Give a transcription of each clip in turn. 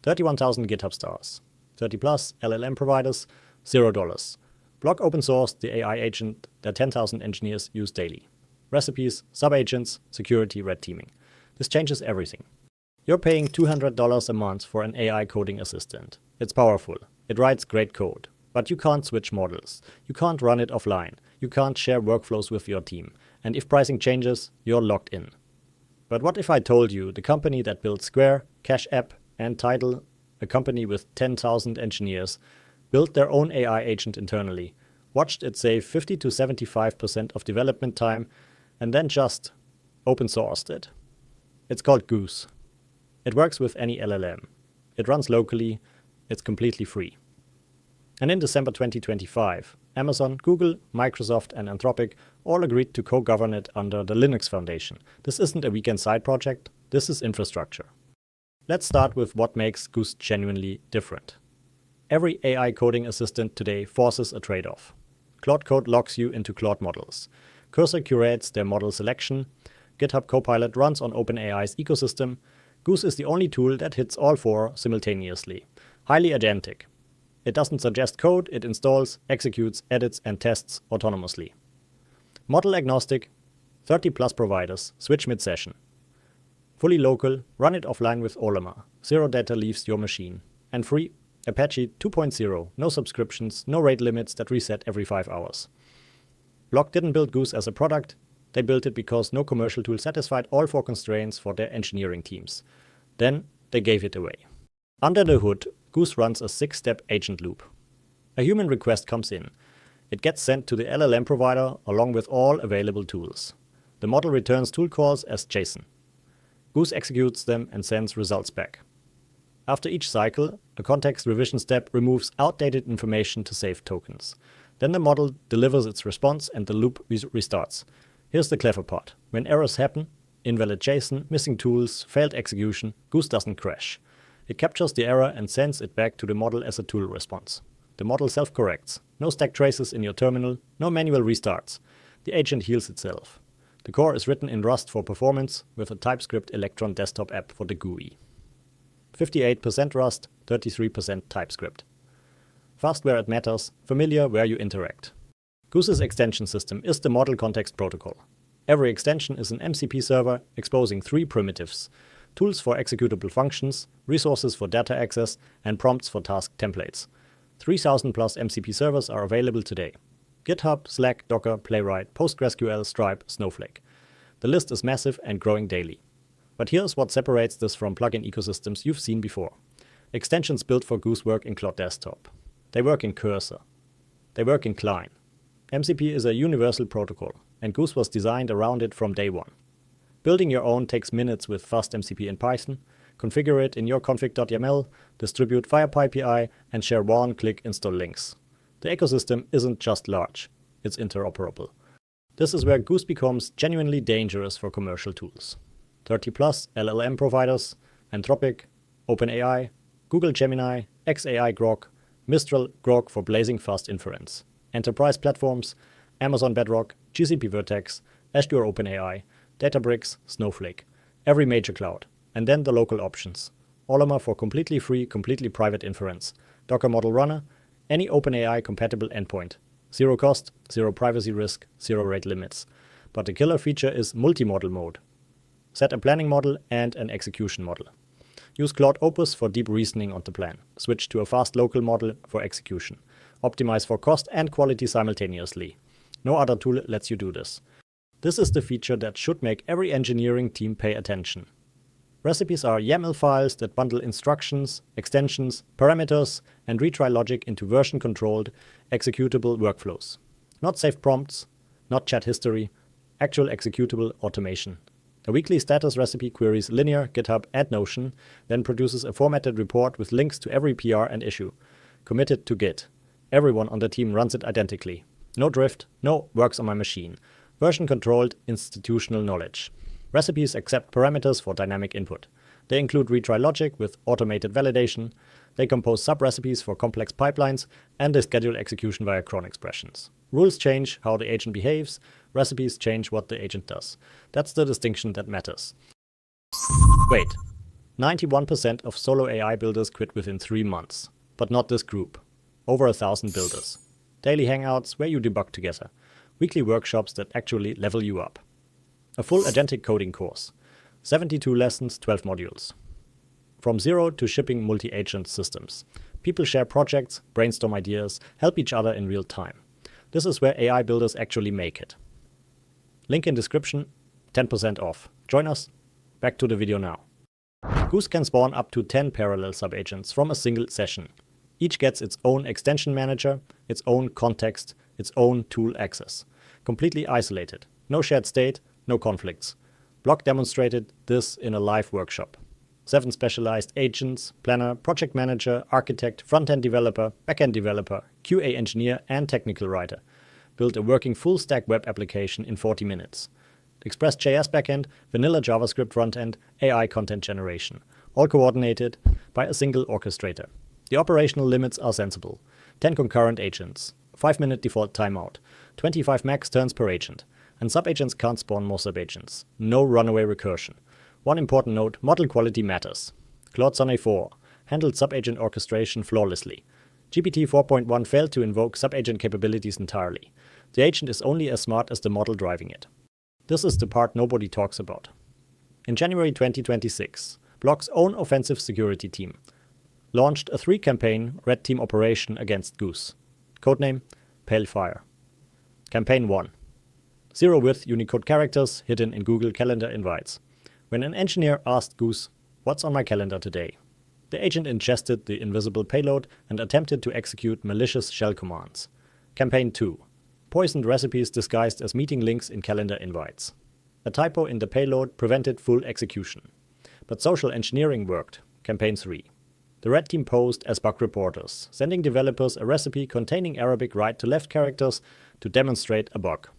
31,000 GitHub stars. 30 plus LLM providers, $0. Block open sourced the AI agent that 10,000 engineers use daily. Recipes, subagents, security, red teaming. This changes everything. You're paying $200 a month for an AI coding assistant. It's powerful. It writes great code. But you can't switch models. You can't run it offline. You can't share workflows with your team. And if pricing changes, you're locked in. But what if I told you the company that built Square, Cash App, and Tidal, a company with 10,000 engineers, built their own AI agent internally, watched it save 50 to 75% of development time, and then just open sourced it? It's called Goose. It works with any LLM. It runs locally. It's completely free. And in December 2025, Amazon, Google, Microsoft, and Anthropic all agreed to co-govern it under the Linux Foundation. This isn't a weekend side project. This is infrastructure. Let's start with what makes Goose genuinely different. Every AI coding assistant today forces a trade-off. Claude Code locks you into Claude models. Cursor curates their model selection. GitHub Copilot runs on OpenAI's ecosystem. Goose is the only tool that hits all four simultaneously. Highly agentic. It doesn't suggest code, it installs, executes, edits, and tests autonomously. Model agnostic, 30 plus providers, switch mid-session. Fully local, run it offline with Ollama. Zero data leaves your machine. And free, Apache 2.0, no subscriptions, no rate limits that reset every 5 hours. Block didn't build Goose as a product. They built it because no commercial tool satisfied all four constraints for their engineering teams. Then they gave it away. Under the hood, Goose runs a 6-step agent loop. A human request comes in. It gets sent to the LLM provider along with all available tools. The model returns tool calls as JSON. Goose executes them and sends results back. After each cycle, a context revision step removes outdated information to save tokens. Then the model delivers its response and the loop restarts. Here's the clever part. When errors happen, invalid JSON, missing tools, failed execution, Goose doesn't crash. It captures the error and sends it back to the model as a tool response. The model self-corrects. No stack traces in your terminal, no manual restarts. The agent heals itself. The core is written in Rust for performance with a TypeScript Electron desktop app for the GUI. 58% Rust, 33% TypeScript. Fast where it matters, familiar where you interact. Goose's extension system is the model context protocol. Every extension is an MCP server exposing 3 primitives: tools for executable functions, resources for data access, and prompts for task templates. 3,000 plus MCP servers are available today. GitHub, Slack, Docker, Playwright, PostgreSQL, Stripe, Snowflake. The list is massive and growing daily. But here's what separates this from plugin ecosystems you've seen before. Extensions built for Goose work in Claude Desktop. They work in Cursor. They work in Klein. MCP is a universal protocol, and Goose was designed around it from day one. Building your own takes minutes with fast MCP in Python. Configure it in your config.yml, distribute via PyPI, and share one-click install links. The ecosystem isn't just large, it's interoperable. This is where Goose becomes genuinely dangerous for commercial tools. 30 plus LLM providers, Anthropic, OpenAI, Google Gemini, xAI Groq, Mistral Groq for blazing fast inference. Enterprise platforms, Amazon Bedrock, GCP Vertex, Azure OpenAI, Databricks, Snowflake, every major cloud. And then the local options. Ollama for completely free, completely private inference. Docker Model Runner, any OpenAI compatible endpoint. Zero cost, zero privacy risk, zero rate limits. But the killer feature is multi-model mode. Set a planning model and an execution model. Use Claude Opus for deep reasoning on the plan. Switch to a fast local model for execution. Optimize for cost and quality simultaneously. No other tool lets you do this. This is the feature that should make every engineering team pay attention. Recipes are YAML files that bundle instructions, extensions, parameters, and retry logic into version-controlled, executable workflows. Not saved prompts, not chat history, actual executable automation. A weekly status recipe queries Linear, GitHub, and Notion, then produces a formatted report with links to every PR and issue. Committed to Git. Everyone on the team runs it identically. No drift, no works on my machine. Version-controlled institutional knowledge. Recipes accept parameters for dynamic input. They include retry logic with automated validation. They compose sub-recipes for complex pipelines, and they schedule execution via cron expressions. Rules change how the agent behaves. Recipes change what the agent does. That's the distinction that matters. Wait, 91% of solo AI builders quit within 3 months. But not this group. Over 1,000 builders. Daily hangouts where you debug together. Weekly workshops that actually level you up. A full agentic coding course. 72 lessons, 12 modules. From zero to shipping multi-agent systems. People share projects, brainstorm ideas, help each other in real time. This is where AI builders actually make it. Link in description, 10% off. Join us. Back to the video now. Goose can spawn up to 10 parallel subagents from a single session. Each gets its own extension manager, its own context, its own tool access. Completely isolated. No shared state, no conflicts. Block demonstrated this in a live workshop. 7 specialized agents, planner, project manager, architect, front-end developer, back-end developer, QA engineer, and technical writer built a working full-stack web application in 40 minutes. Express.js backend, vanilla JavaScript frontend, AI content generation, all coordinated by a single orchestrator. The operational limits are sensible. 10 concurrent agents, 5-minute default timeout, 25 max turns per agent, and subagents can't spawn more subagents. No runaway recursion. One important note, model quality matters. Claude Sonnet 4 handled subagent orchestration flawlessly. GPT 4.1 failed to invoke subagent capabilities entirely. The agent is only as smart as the model driving it. This is the part nobody talks about. In January 2026, Block's own offensive security team launched a 3-campaign red team operation against Goose. Codename Pale Fire. Campaign 1. 0 width Unicode characters hidden in Google Calendar invites. When an engineer asked Goose, "What's on my calendar today?" the agent ingested the invisible payload and attempted to execute malicious shell commands. Campaign 2. Poisoned recipes disguised as meeting links in calendar invites. A typo in the payload prevented full execution. But social engineering worked. Campaign 3. The red team posed as bug reporters, sending developers a recipe containing Arabic right to left characters to demonstrate a bug.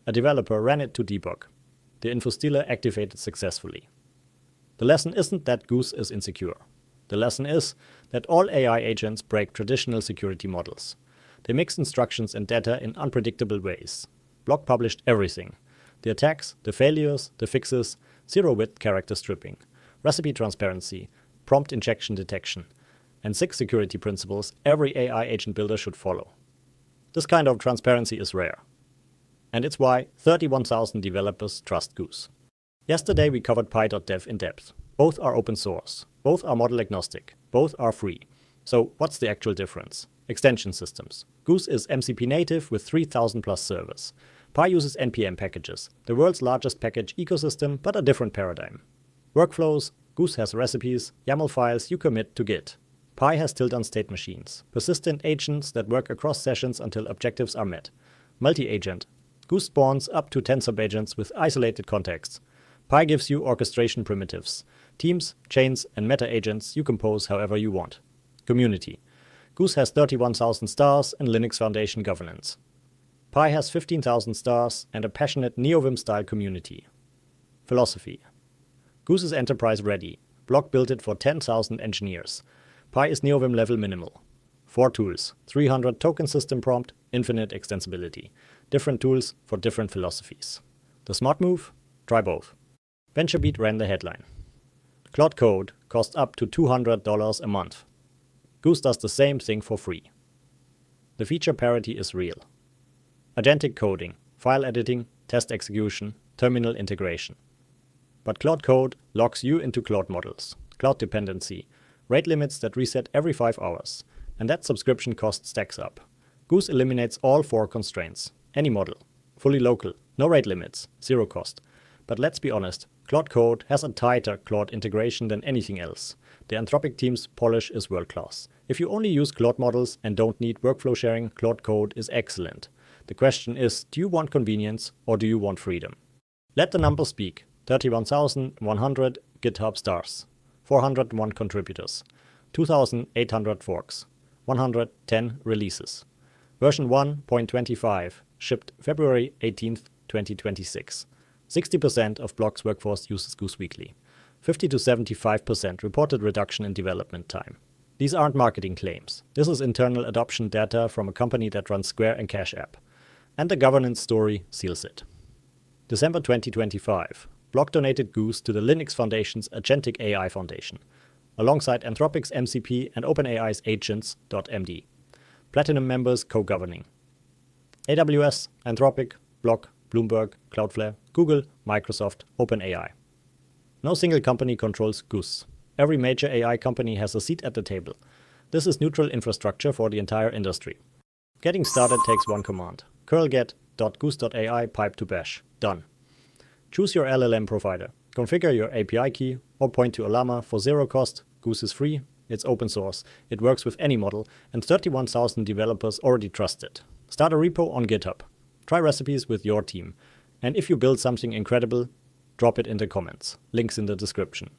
A developer ran it to debug. The info stealer activated successfully. The lesson isn't that Goose is insecure. The lesson is that all AI agents break traditional security models. They mix instructions and data in unpredictable ways. Block published everything. The attacks, the failures, the fixes, 0 width character stripping, recipe transparency, prompt injection detection, and 6 security principles every AI agent builder should follow. This kind of transparency is rare. And it's why 31,000 developers trust Goose. Yesterday we covered Pi.dev in depth. Both are open source. Both are model agnostic. Both are free. So what's the actual difference? Extension systems. Goose is MCP native with 3,000 plus servers. Pi uses NPM packages, the world's largest package ecosystem, but a different paradigm. Workflows. Goose has recipes, YAML files you commit to Git. Pi has tilde state machines, persistent agents that work across sessions until objectives are met. Multi-agent. Goose spawns up to 10 subagents with isolated contexts. Pi gives you orchestration primitives, teams, chains, and meta-agents you compose however you want. Community. Goose has 31,000 stars and Linux Foundation governance. Pi has 15,000 stars and a passionate NeoVim-style community. Philosophy. Goose is enterprise ready. Block built it for 10,000 engineers. Pi is NeoVim level minimal. 4 tools, 300 token system prompt, infinite extensibility. Different tools for different philosophies. The smart move? Try both. VentureBeat ran the headline. Claude Code costs up to $200 a month. Goose does the same thing for free. The feature parity is real. Agentic coding, file editing, test execution, terminal integration. But Claude Code locks you into Claude models, cloud dependency, rate limits that reset every 5 hours, and that subscription cost stacks up. Goose eliminates all 4 constraints. Any model, fully local, no rate limits, 0 cost. But let's be honest, Claude Code has a tighter Claude integration than anything else. The Anthropic team's polish is world-class. If you only use Claude models and don't need workflow sharing, Claude Code is excellent. The question is, do you want convenience or do you want freedom? Let the numbers speak. 31,100 GitHub stars, 401 contributors, 2,800 forks, 110 releases. Version 1.25 shipped February 18th, 2026. 60% of Block's workforce uses Goose weekly. 50 to 75% reported reduction in development time. These aren't marketing claims. This is internal adoption data from a company that runs Square and Cash App. And the governance story seals it. December 2025. Block donated Goose to the Linux Foundation's Agentic AI Foundation, alongside Anthropic's MCP and OpenAI's Agents.md. Platinum members co-governing. AWS, Anthropic, Block, Bloomberg, Cloudflare, Google, Microsoft, OpenAI. No single company controls Goose. Every major AI company has a seat at the table. This is neutral infrastructure for the entire industry. Getting started takes one command: curl get.goose.ai pipe to bash. Done. Choose your LLM provider. Configure your API key or point to Ollama for zero cost. Goose is free, it's open source, it works with any model, and 31,000 developers already trust it. Start a repo on GitHub. Try recipes with your team. And if you build something incredible, drop it in the comments. Links in the description.